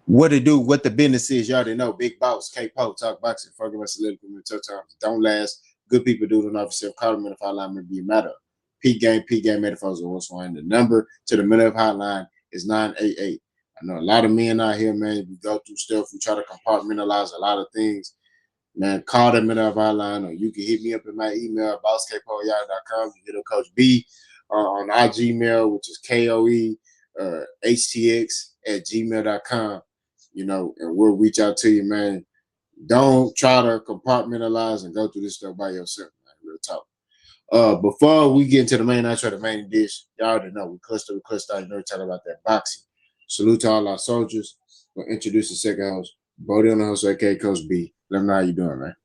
What to do, what the business is, you already know. Big Boss, K-Po, Talk Boxing, Fucking Wrestling, Political, Tough Times, Don't Last, Good People Do It, Officer of Call them if hotline may be a matter. Peak game metaphors of what's one. The number to the middle of hotline is 988. I know a lot of men out here, man, we go through stuff, we try to compartmentalize a lot of things. Man, call the middle of hotline, or you can hit me up in my email, bosskpo.com. You hit up Coach B on our Gmail, which is KOE HTX at gmail.com. And we'll reach out to you, man. Don't try to compartmentalize and go through this stuff by yourself, man. Real talk. Before we get into the main intro, the main dish, y'all already know we cluster, out. You know, we talk about that boxing. Salute to all our soldiers. We'll introduce the second host, Bodie on the host, aka Coach B. Let them know how you doing, man.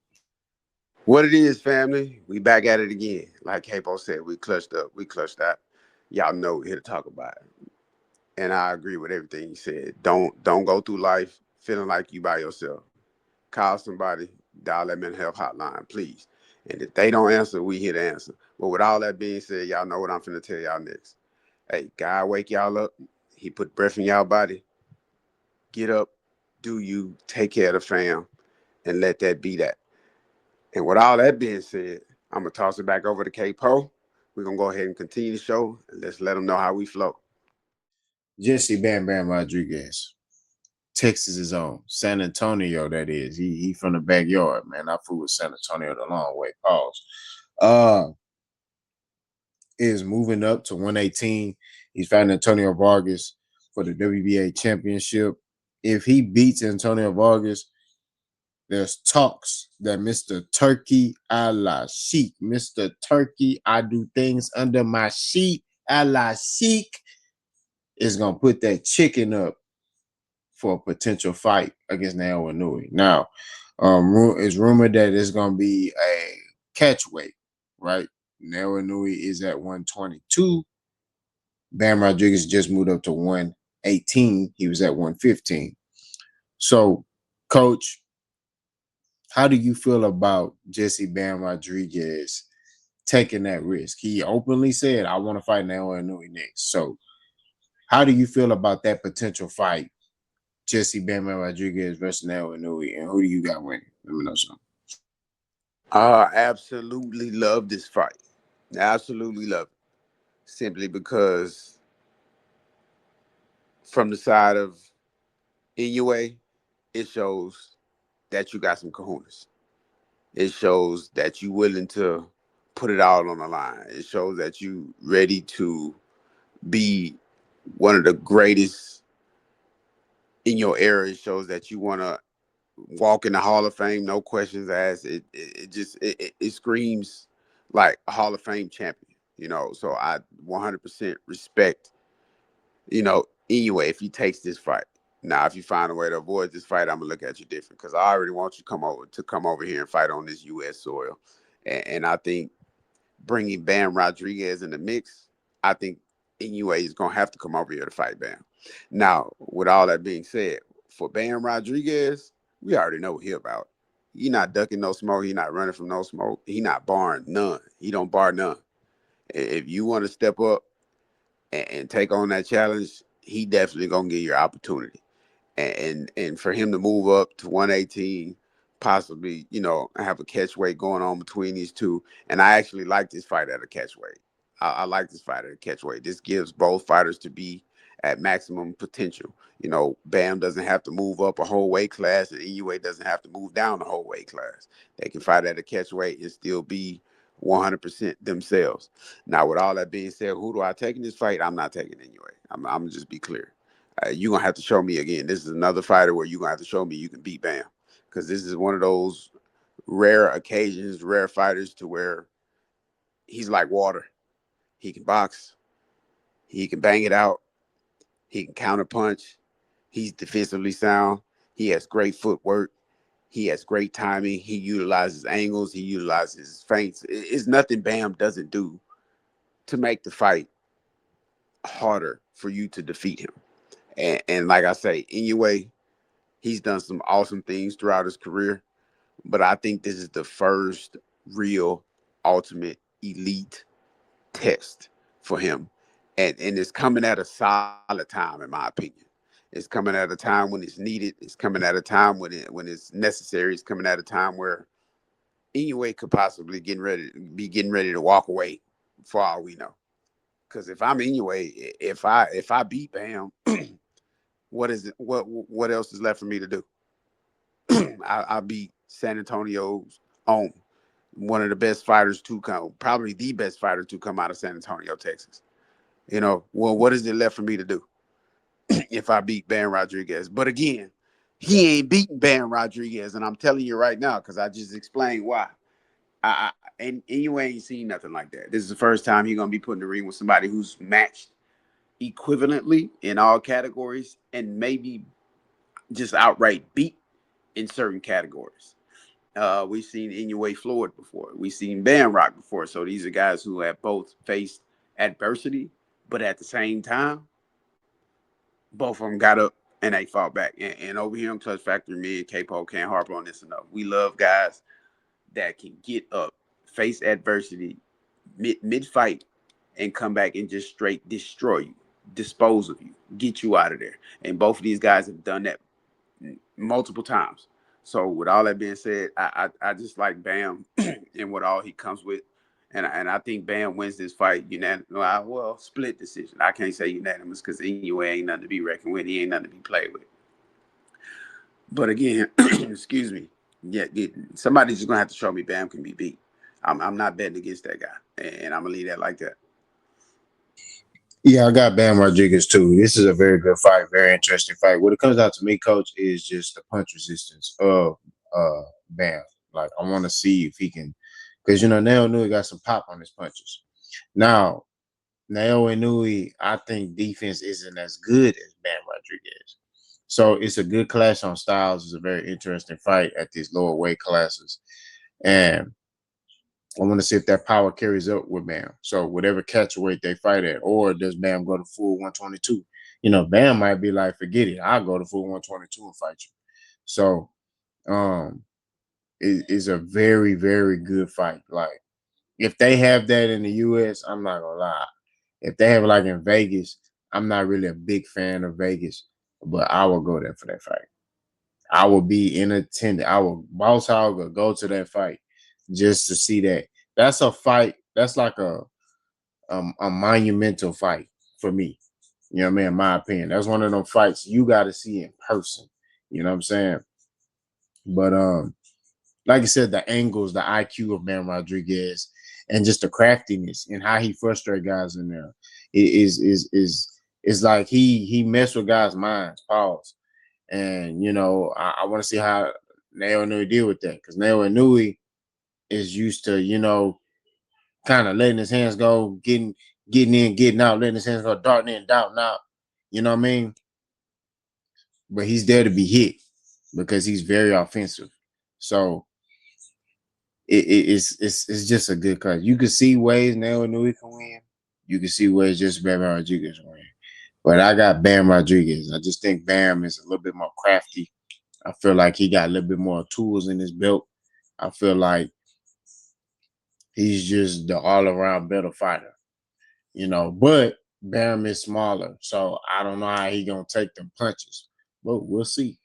What it is, family, we back at it again. Like Capo said, we clutched up, we clutched out. Y'all know we're here to talk about it. And I agree with everything you said. Don't go through life feeling like you by yourself. Call somebody, dial that mental health hotline, please. And if they don't answer, we here to answer. But with all that being said, y'all know what I'm finna tell y'all next. Hey, God wake y'all up. He put breath in y'all body. Get up, do you, take care of the fam, and let that be that. And with all that being said, I'm going to toss it back over to K-Po. We're going to go ahead and continue the show, and let's let them know how we flow. Jesse Bam Bam Rodriguez, Texas' own. San Antonio, that is. He from the backyard, man. I flew with San Antonio the long way. Pause. Is moving up to 118. He's fighting Antonio Vargas for the WBA championship. If he beats Antonio Vargas, there's talks that Mr. Turkey a la Sheik, Mr. Turkey, I do things under my sheet a la Sheik, is going to put that chicken up for a potential fight against Naoya Inoue. Now, it's rumored that it's going to be a catch weight, right? Naoya Inoue is at 122. Bam Rodriguez just moved up to 118. He was at 115. So, Coach, how do you feel about Jesse Bam Rodriguez taking that risk? He openly said, I want to fight Naoya Inoue next. So, how do you feel about that potential fight, Jesse Bam Rodriguez versus Naoya Inoue, and who do you got winning? Let me know something. I absolutely love this fight. Absolutely love it. Simply because from the side of Inoue, it shows that you got some cojones. It shows that you willing to put it all on the line. It shows that you ready to be one of the greatest in your era. It shows that you want to walk in the Hall of Fame, no questions asked. It screams like a Hall of Fame champion, So I 100% respect, Inoue if he takes this fight. Now, if you find a way to avoid this fight, I'm gonna look at you different because I already want you to come over here and fight on this U.S. soil, and I think bringing Bam Rodriguez in the mix, I think Inoue is gonna have to come over here to fight Bam. Now, with all that being said, for Bam Rodriguez, we already know what he about. He not ducking no smoke. He not running from no smoke. He not barring none. He don't bar none. If you want to step up and take on that challenge, he definitely gonna give you an opportunity. And for him to move up to 118, possibly, have a catch weight going on between these two. And I actually like this fight at a catch weight. I like this fight at a catch weight. This gives both fighters to be at maximum potential. Bam doesn't have to move up a whole weight class, and Inoue doesn't have to move down a whole weight class. They can fight at a catch weight and still be 100% themselves. Now, with all that being said, who do I take in this fight? I'm not taking Inoue. I'm gonna just be clear. You're going to have to show me again. This is another fighter where you're going to have to show me you can beat Bam. Because this is one of those rare occasions, rare fighters to where he's like water. He can box. He can bang it out. He can counterpunch. He's defensively sound. He has great footwork. He has great timing. He utilizes angles. He utilizes feints. It's nothing Bam doesn't do to make the fight harder for you to defeat him. And like I say, Inoue, he's done some awesome things throughout his career, but I think this is the first real ultimate elite test for him. And it's coming at a solid time, in my opinion. It's coming at a time when it's needed. It's coming at a time when it's necessary. It's coming at a time where Inoue could possibly getting ready to walk away, for all we know. Because if I'm Inoue, if I beat Bam, what is it? What else is left for me to do? I beat San Antonio's own, one of the best fighters to come, probably the best fighter to come out of San Antonio, Texas. Well, what is it left for me to do if I beat Bam Rodriguez? But again, he ain't beating Bam Rodriguez, and I'm telling you right now because I just explained why. And you ain't seen nothing like that. This is the first time he's gonna be put in the ring with somebody who's matched equivalently in all categories, and maybe just outright beat in certain categories. We've seen Inoue Floyd before. We've seen Bam Rock before. So these are guys who have both faced adversity, but at the same time, both of them got up and they fought back. And over here on Clutch Factory, me and K-Po can't harp on this enough. We love guys that can get up, face adversity mid fight, and come back and just straight destroy you, dispose of you, get you out of there. And both of these guys have done that multiple times. So with all that being said, I just like Bam and what all he comes with. And I think Bam wins this fight unanimous. Well, split decision. I can't say unanimous because Inoue ain't nothing to be reckoned with. He ain't nothing to be played with. But again, excuse me. Yeah, somebody's just gonna have to show me Bam can be beat. I'm not betting against that guy, and I'm gonna leave that like that. Yeah, I got Bam Rodriguez too. This is a very good fight, very interesting fight. What it comes out to me, coach, is just the punch resistance of Bam. Like I want to see if he can, because Naoya Inoue got some pop on his punches. Now, Naoya Inoue, I think defense isn't as good as Bam Rodriguez. So it's a good clash on styles. It's a very interesting fight at these lower weight classes. And I want to see if that power carries up with Bam. So whatever catch weight they fight at, or does Bam go to full 122? Bam might be like, forget it. I'll go to full 122 and fight you. So it is a very, very good fight. Like if they have that in the US, I'm not gonna lie. If they have it like in Vegas, I'm not really a big fan of Vegas, but I will go there for that fight. I will be in attendance. I will boss hog or go to that fight just to see that. That's a fight. That's like a monumental fight for me. You know what I mean? In my opinion, that's one of them fights you got to see in person. You know what I'm saying? But like I said, the angles, the IQ of Bam Rodriguez, and just the craftiness and how he frustrates guys in there is like he messed with guys' minds. Pause. And I want to see how Naoya Inoue deal with that, because Naoya Inoue is used to kind of letting his hands go, getting in, getting out, letting his hands go, darting in, darting out. You know what I mean? But he's there to be hit because he's very offensive. So it's just a good cut. You can see ways Naoya Inoue can win. You can see ways just Bam Rodriguez win. But I got Bam Rodriguez. I just think Bam is a little bit more crafty. I feel like he got a little bit more tools in his belt. I feel like he's just the all-around better fighter. But Bam is smaller. So I don't know how he gonna take them punches. But we'll see.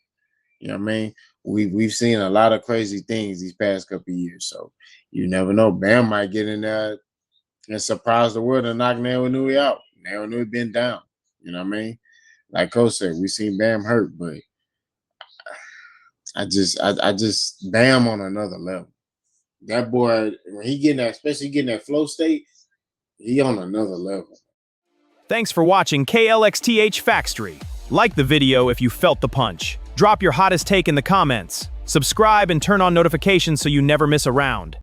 You know what I mean? We've seen a lot of crazy things these past couple of years. So you never know. Bam might get in there and surprise the world and knock Naoya Inoue out. Naoya Inoue been down. You know what I mean? Like Coach said, we seen Bam hurt, but I just Bam on another level. That boy, when he getting that, especially getting that flow state, he on another level. Thanks for watching KLXTH Factory. Like the video if you felt the punch. Drop your hottest take in the comments. Subscribe and turn on notifications so you never miss a round.